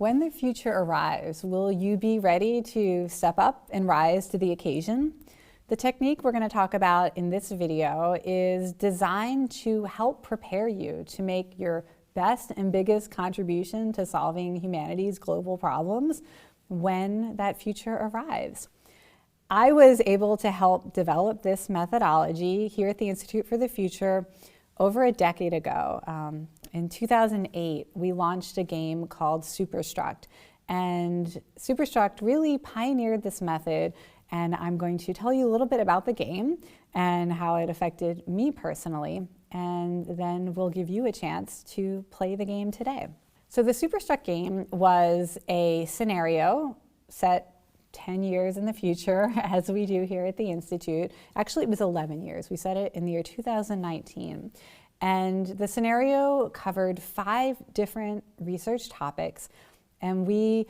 When the future arrives, will you be ready to step up and rise to the occasion? The technique we're going to talk about in this video is designed to help prepare you to make your best and biggest contribution to solving humanity's global problems when that future arrives. I was able to help develop this methodology here at the Institute for the Future over a decade ago. In 2008, we launched a game called Superstruct, and Superstruct really pioneered this method, and I'm going to tell you a little bit about the game and how it affected me personally, and then we'll give you a chance to play the game today. So the Superstruct game was a scenario set 10 years in the future, as we do here at the Institute. Actually, it was 11 years. We set it in the year 2019. And the scenario covered 5 different research topics, and we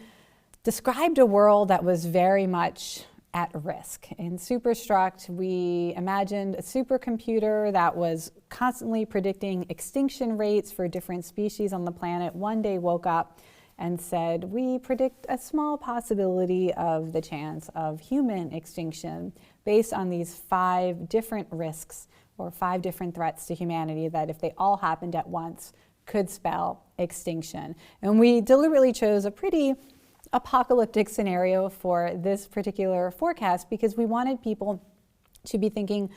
described a world that was very much at risk. In Superstruct, we imagined a supercomputer that was constantly predicting extinction rates for different species on the planet. One day woke up and said, we predict a small possibility of the chance of human extinction based on these 5 different risks or 5 different threats to humanity that, if they all happened at once, could spell extinction. And we deliberately chose a pretty apocalyptic scenario for this particular forecast because we wanted people to be thinking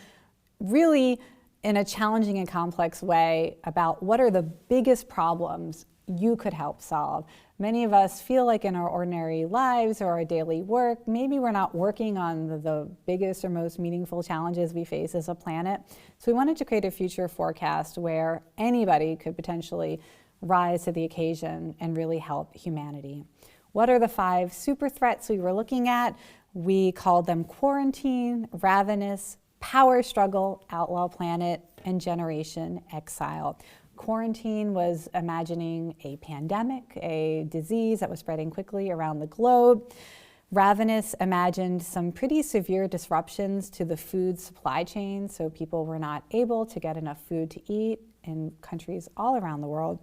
really in a challenging and complex way about what are the biggest problems you could help solve. Many of us feel like in our ordinary lives or our daily work, maybe we're not working on the biggest or most meaningful challenges we face as a planet. So we wanted to create a future forecast where anybody could potentially rise to the occasion and really help humanity. What are the 5 super threats we were looking at? We called them quarantine, ravenous, power struggle, outlaw planet, and generation exile. Quarantine was imagining a pandemic, a disease that was spreading quickly around the globe. Ravenous imagined some pretty severe disruptions to the food supply chain, so people were not able to get enough food to eat in countries all around the world.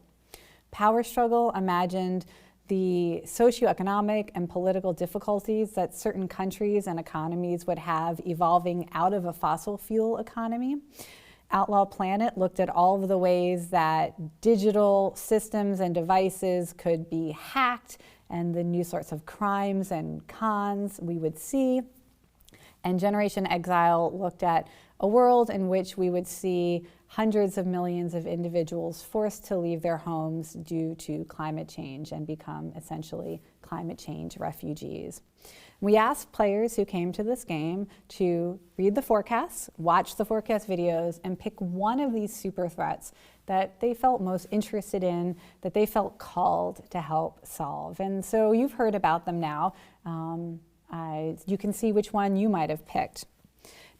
Power struggle imagined the socioeconomic and political difficulties that certain countries and economies would have evolving out of a fossil fuel economy. Outlaw Planet looked at all of the ways that digital systems and devices could be hacked and the new sorts of crimes and cons we would see. And Generation Exile looked at a world in which we would see hundreds of millions of individuals forced to leave their homes due to climate change and become essentially climate change refugees. We asked players who came to this game to read the forecasts, watch the forecast videos, and pick one of these super threats that they felt most interested in, that they felt called to help solve. And so you've heard about them now. You can see which one you might have picked.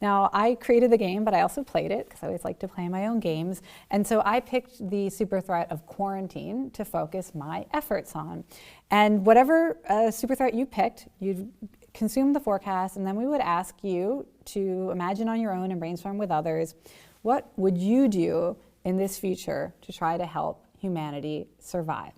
Now, I created the game, but I also played it because I always like to play my own games. And so I picked the super threat of quarantine to focus my efforts on. And whatever super threat you picked, you'd consume the forecast, and then we would ask you to imagine on your own and brainstorm with others, what would you do in this future to try to help humanity survive?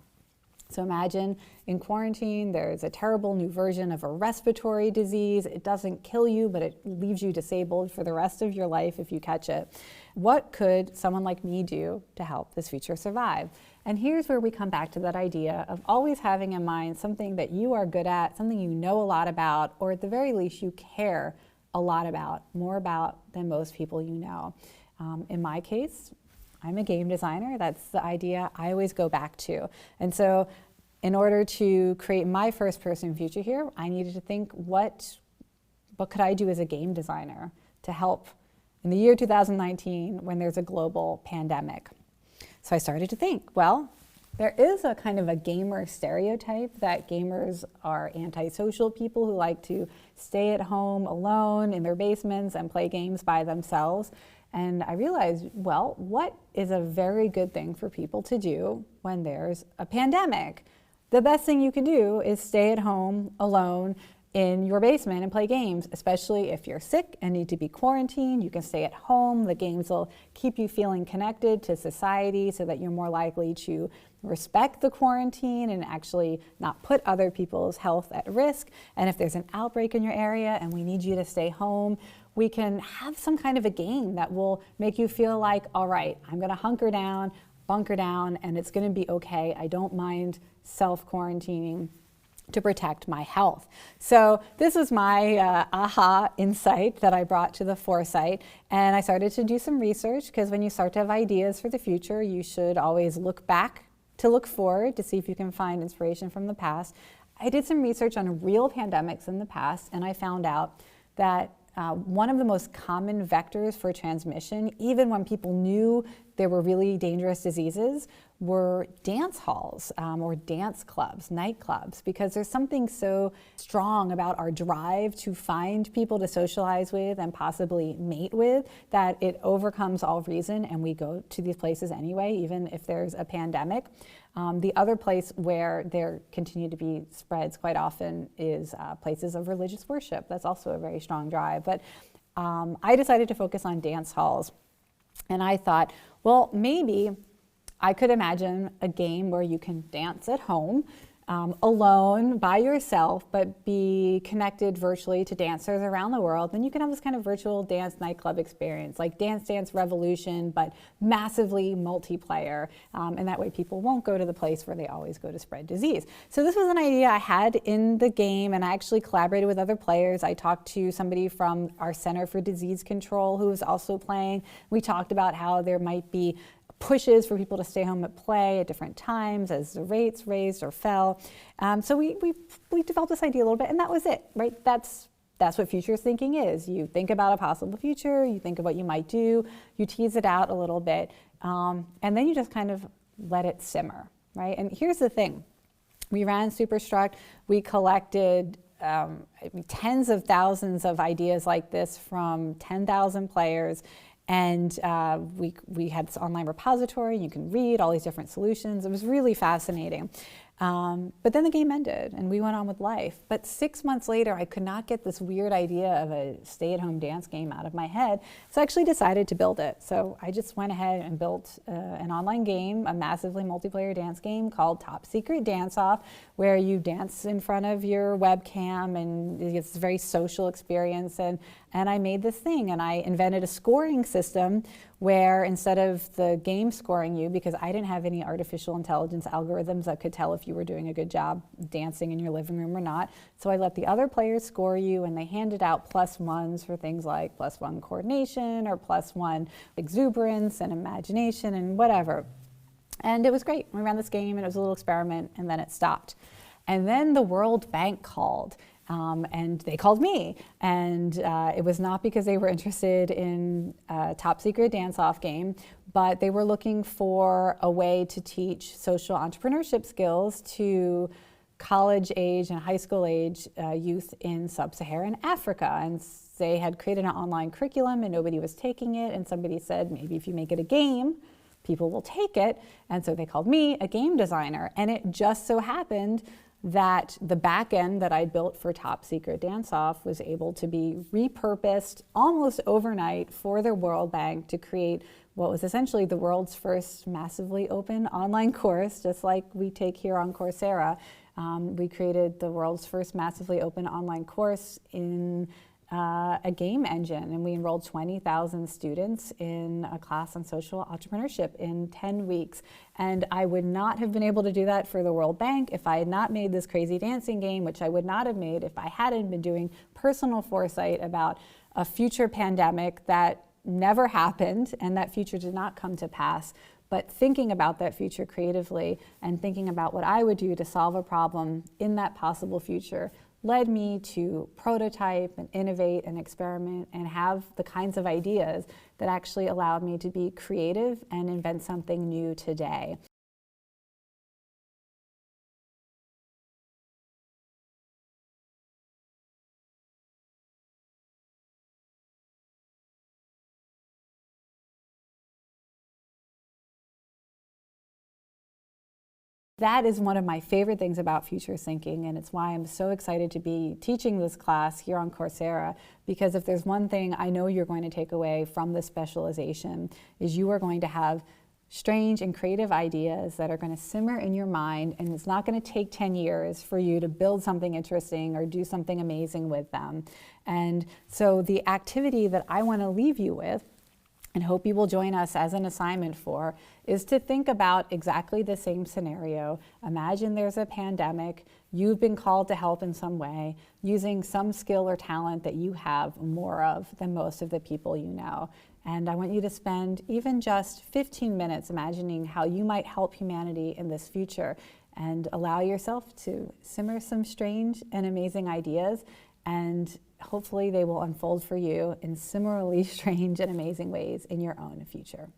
So imagine in quarantine, there's a terrible new version of a respiratory disease. It doesn't kill you, but it leaves you disabled for the rest of your life if you catch it. What could someone like me do to help this future survive? And here's where we come back to that idea of always having in mind something that you are good at, something you know a lot about, or at the very least you care a lot about, more about than most people you know. In my case, I'm a game designer. That's the idea I always go back to. And so in order to create my first person future here, I needed to think what could I do as a game designer to help in the year 2019 when there's a global pandemic. So I started to think, well, there is a kind of a gamer stereotype that gamers are antisocial people who like to stay at home alone in their basements and play games by themselves. And I realized, well, what is a very good thing for people to do when there's a pandemic? The best thing you can do is stay at home alone in your basement and play games, especially if you're sick and need to be quarantined. You can stay at home. The games will keep you feeling connected to society so that you're more likely to respect the quarantine and actually not put other people's health at risk. And if there's an outbreak in your area and we need you to stay home, we can have some kind of a game that will make you feel like, all right, I'm going to hunker down, bunker down, and it's going to be okay. I don't mind self-quarantining to protect my health. So this was my aha insight that I brought to the foresight, and I started to do some research, because when you start to have ideas for the future, you should always look back to look forward to see if you can find inspiration from the past. I did some research on real pandemics in the past, and I found out that one of the most common vectors for transmission, even when people knew there were really dangerous diseases, were dance halls or dance clubs, nightclubs, because there's something so strong about our drive to find people to socialize with and possibly mate with that it overcomes all reason, and we go to these places anyway, even if there's a pandemic. The other place where there continue to be spreads quite often is places of religious worship. That's also a very strong drive. But I decided to focus on dance halls. And I thought, well, maybe I could imagine a game where you can dance at home, alone, by yourself, but be connected virtually to dancers around the world. Then you can have this kind of virtual dance nightclub experience, like Dance Dance Revolution, but massively multiplayer. And that way people won't go to the place where they always go to spread disease. So this was an idea I had in the game, and I actually collaborated with other players. I talked to somebody from our Center for Disease Control who was also playing. We talked about how there might be pushes for people to stay home at play at different times as the rates raised or fell. So we developed this idea a little bit, and that was it, right? That's what future thinking is. You think about a possible future, you think of what you might do, you tease it out a little bit, and then you just kind of let it simmer, right? And here's the thing. We ran Superstruct, we collected tens of thousands of ideas like this from 10,000 players. And we had this online repository. You can read all these different solutions. It was really fascinating. But then the game ended and we went on with life. But 6 months later, I could not get this weird idea of a stay-at-home dance game out of my head. So I actually decided to build it. So I just went ahead and built an online game, a massively multiplayer dance game called Top Secret Dance Off, where you dance in front of your webcam, and it's a very social experience. And I made this thing, and I invented a scoring system where instead of the game scoring you, because I didn't have any artificial intelligence algorithms that could tell if you were doing a good job dancing in your living room or not. So I let the other players score you, and they handed out +1s for things like +1 coordination or +1 exuberance and imagination and whatever. And it was great. We ran this game, and it was a little experiment, and then it stopped. And then the World Bank called. And they called me, and it was not because they were interested in a Top Secret Dance-Off game, but they were looking for a way to teach social entrepreneurship skills to college age and high school age youth in sub-Saharan Africa. And they had created an online curriculum and nobody was taking it, and somebody said, maybe if you make it a game, people will take it. And so they called me a game designer, and it just so happened that the back end that I built for Top Secret Dance Off was able to be repurposed almost overnight for the World Bank to create what was essentially the world's first massively open online course, just like we take here on Coursera. We created the world's first massively open online course in a game engine, and we enrolled 20,000 students in a class on social entrepreneurship in 10 weeks. And I would not have been able to do that for the World Bank if I had not made this crazy dancing game, which I would not have made if I hadn't been doing personal foresight about a future pandemic that never happened, and that future did not come to pass. But thinking about that future creatively and thinking about what I would do to solve a problem in that possible future led me to prototype and innovate and experiment and have the kinds of ideas that actually allowed me to be creative and invent something new today. That is one of my favorite things about future thinking, and it's why I'm so excited to be teaching this class here on Coursera, because if there's one thing I know you're going to take away from this specialization is you are going to have strange and creative ideas that are going to simmer in your mind, and it's not going to take 10 years for you to build something interesting or do something amazing with them. And so the activity that I want to leave you with, and hope you will join us as an assignment for, is to think about exactly the same scenario. Imagine there's a pandemic, you've been called to help in some way, using some skill or talent that you have more of than most of the people you know. And I want you to spend even just 15 minutes imagining how you might help humanity in this future, and allow yourself to simmer some strange and amazing ideas, and hopefully they will unfold for you in similarly strange and amazing ways in your own future.